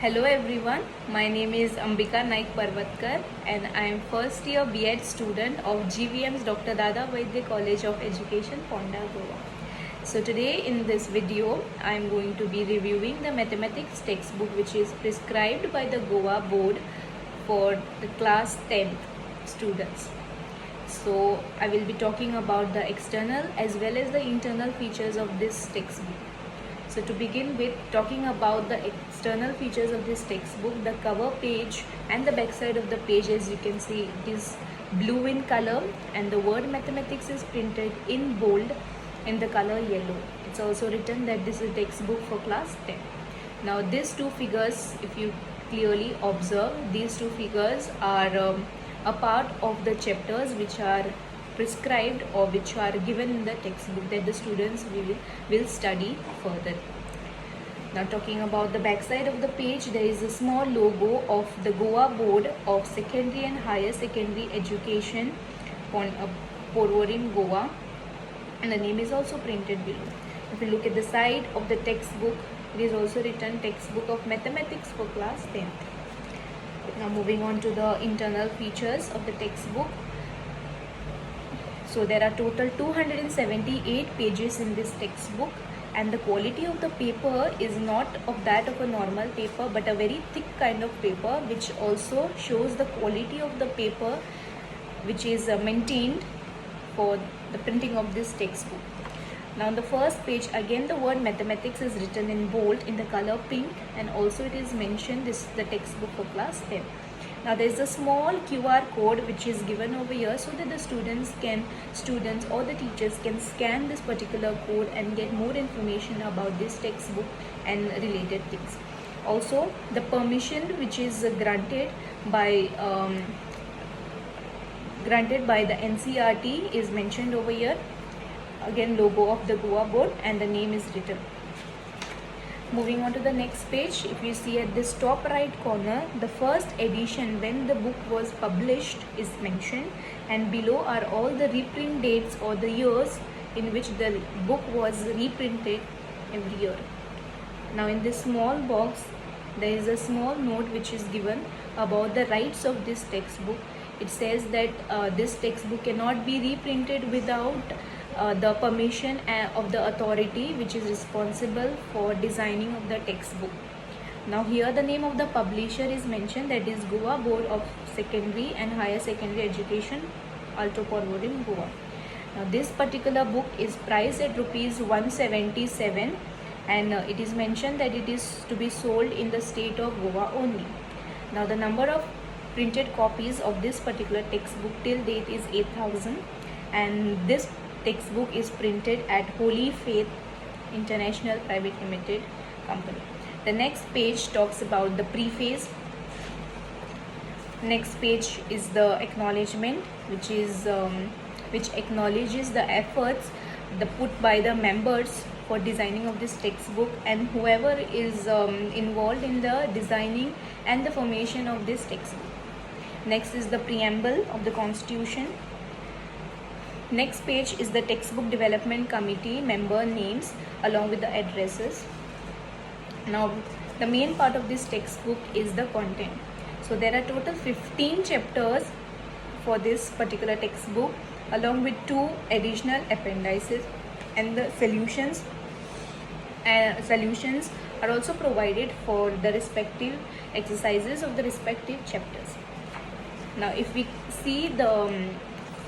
Hello everyone, my name is Ambika Naik Parvatkar and I am first year B.Ed student of GVM's Dr. Dada Vaidya College of Education, Ponda, Goa. So today in this video, I am going to be reviewing the mathematics textbook which is prescribed by the Goa board for the class 10th students. So I will be talking about the external as well as the internal features of this textbook. So to begin with, talking about the external features of this textbook, the cover page and the back side of the page, as you can see, it is blue in color and the word mathematics is printed in bold in the color yellow. It's also written that this is a textbook for class 10. Now these two figures, if you clearly observe, these two figures are a part of the chapters which are prescribed or which are given in the textbook that the students will study further. Now talking about the back side of the page, there is a small logo of the Goa Board of Secondary and Higher Secondary Education, Porvorim, Goa, and the name is also printed below. If you look at the side of the textbook, it is also written textbook of mathematics for class 10th. Now moving on to the internal features of the textbook. So there are total 278 pages in this textbook and the quality of the paper is not of that of a normal paper but a very thick kind of paper, which also shows the quality of the paper which is maintained for the printing of this textbook. Now on the first page, again the word mathematics is written in bold in the color pink, and also it is mentioned this is the textbook for class 10. Now there is a small QR code which is given over here so that the students or the teachers can scan this particular code and get more information about this textbook and related things. Also the permission which is granted by the NCERT is mentioned over here. Again logo of the Goa board and the name is written. Moving on to the next page, if you see at this top right corner, the first edition when the book was published is mentioned, and below are all the reprint dates or the years in which the book was reprinted every year. Now in this small box, there is a small note which is given about the rights of this textbook. It says that this textbook cannot be reprinted without the permission of the authority which is responsible for designing of the textbook. Now here the name of the publisher is mentioned, that is Goa Board of Secondary and Higher Secondary Education, Alto Porvorim, Goa. Now this particular book is priced at rupees 177 and it is mentioned that it is to be sold in the state of Goa only. Now the number of printed copies of this particular textbook till date is 8,000, and this textbook is printed at Holy Faith International Private Limited company. The next page talks about the preface. Next page is the acknowledgement, which acknowledges the efforts put by the members for designing of this textbook and whoever is involved in the designing and the formation of this textbook. Next is the preamble of the Constitution. Next page is the textbook development committee member names along with the addresses. Now the main part of this textbook is the content. So there are total 15 chapters for this particular textbook along with 2 additional appendices, and the solutions are also provided for the respective exercises of the respective chapters. Now if we see the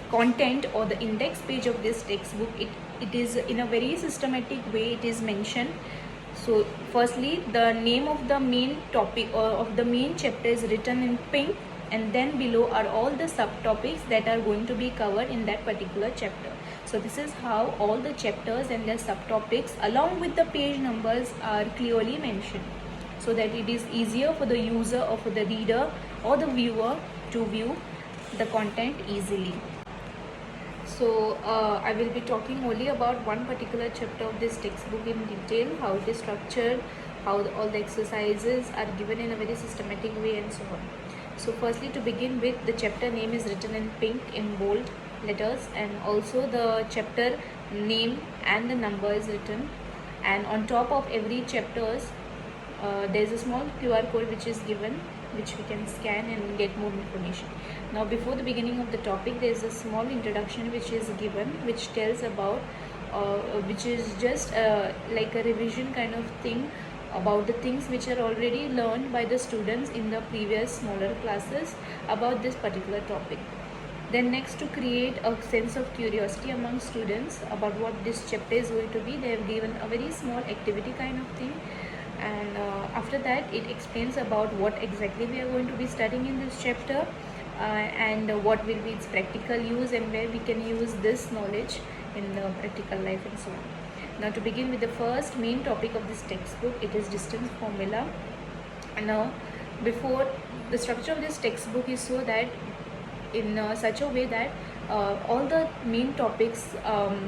content or the index page of this textbook, it is in a very systematic way it is mentioned. So firstly the name of the main topic or of the main chapter is written in pink, and then below are all the subtopics that are going to be covered in that particular chapter. So this is how all the chapters and their subtopics along with the page numbers are clearly mentioned, so that it is easier for the user or for the reader or the viewer to view the content easily. So I will be talking only about one particular chapter of this textbook in detail, how it is structured, how all the exercises are given in a very systematic way and so on. So firstly, to begin with, the chapter name is written in pink in bold letters, and also the chapter name and the number is written, and on top of every chapters there's a small QR code which is given, which we can scan and get more information. Now before the beginning of the topic, there's a small introduction which is given, which tells about which is just like a revision kind of thing about the things which are already learned by the students in the previous smaller classes about this particular topic. Then next, to create a sense of curiosity among students about what this chapter is going to be, they have given a very small activity kind of thing, and after that it explains about what exactly we are going to be studying in this chapter, and what will be its practical use and where we can use this knowledge in the practical life and so on. Now to begin with the first main topic of this textbook, it is distance formula. And now before, the structure of this textbook is so that in such a way that all the main topics,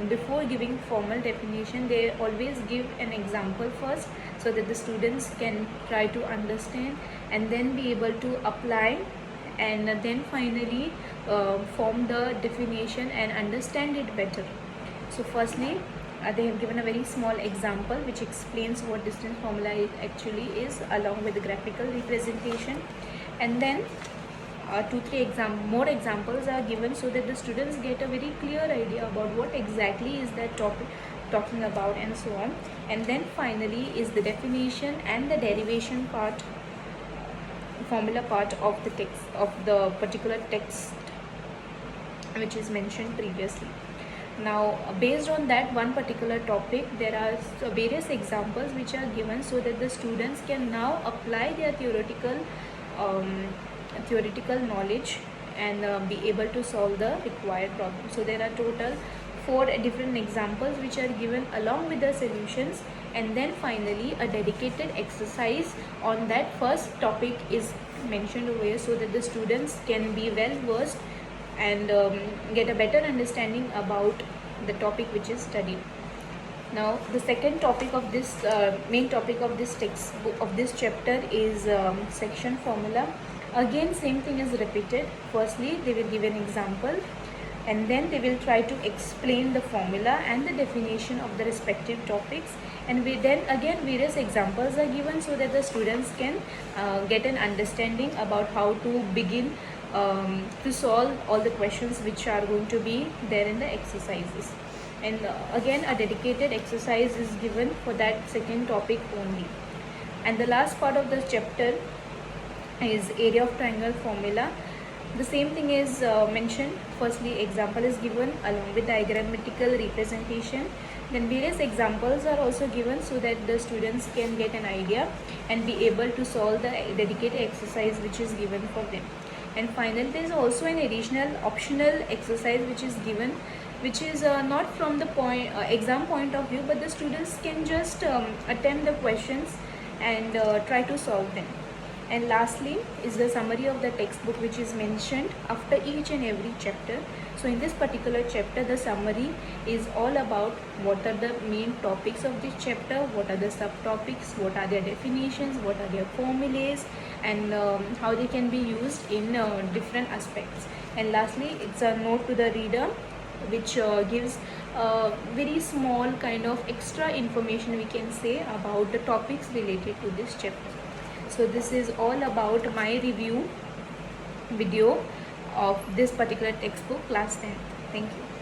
before giving formal definition, they always give an example first, so that the students can try to understand and then be able to apply, and then finally form the definition and understand it better. So firstly, they have given a very small example which explains what distance formula actually is, along with the graphical representation, and then 2-3 more examples are given, so that the students get a very clear idea about what exactly is that topic talking about and so on. And then finally is the definition and the derivation part, formula part of the text, of the particular text which is mentioned previously. Now based on that one particular topic, there are various examples which are given, so that the students can now apply their theoretical knowledge and be able to solve the required problem. So there are total 4 different examples which are given along with the solutions, and then finally a dedicated exercise on that first topic is mentioned over here, so that the students can be well versed and get a better understanding about the topic which is studied. Now the second topic of this main topic of this textbook, of this chapter, is section formula. Again same thing is repeated. Firstly they will give an example, and then they will try to explain the formula and the definition of the respective topics, and then again various examples are given, so that the students can get an understanding about how to begin to solve all the questions which are going to be there in the exercises. And again a dedicated exercise is given for that second topic only. And the last part of the chapter is area of triangle formula. The same thing is mentioned. Firstly example is given along with diagrammatical representation, then various examples are also given, so that the students can get an idea and be able to solve the dedicated exercise which is given for them. And finally there is also an additional optional exercise which is given, which is not from the exam point of view, but the students can just attempt the questions and try to solve them. And lastly is the summary of the textbook, which is mentioned after each and every chapter. So in this particular chapter, the summary is all about what are the main topics of this chapter, what are the subtopics, what are their definitions, what are their formulas, and how they can be used in different aspects. And lastly, it's a note to the reader, which gives very small kind of extra information, we can say, about the topics related to this chapter. So this is all about my review video of this particular textbook, class 10. Thank you.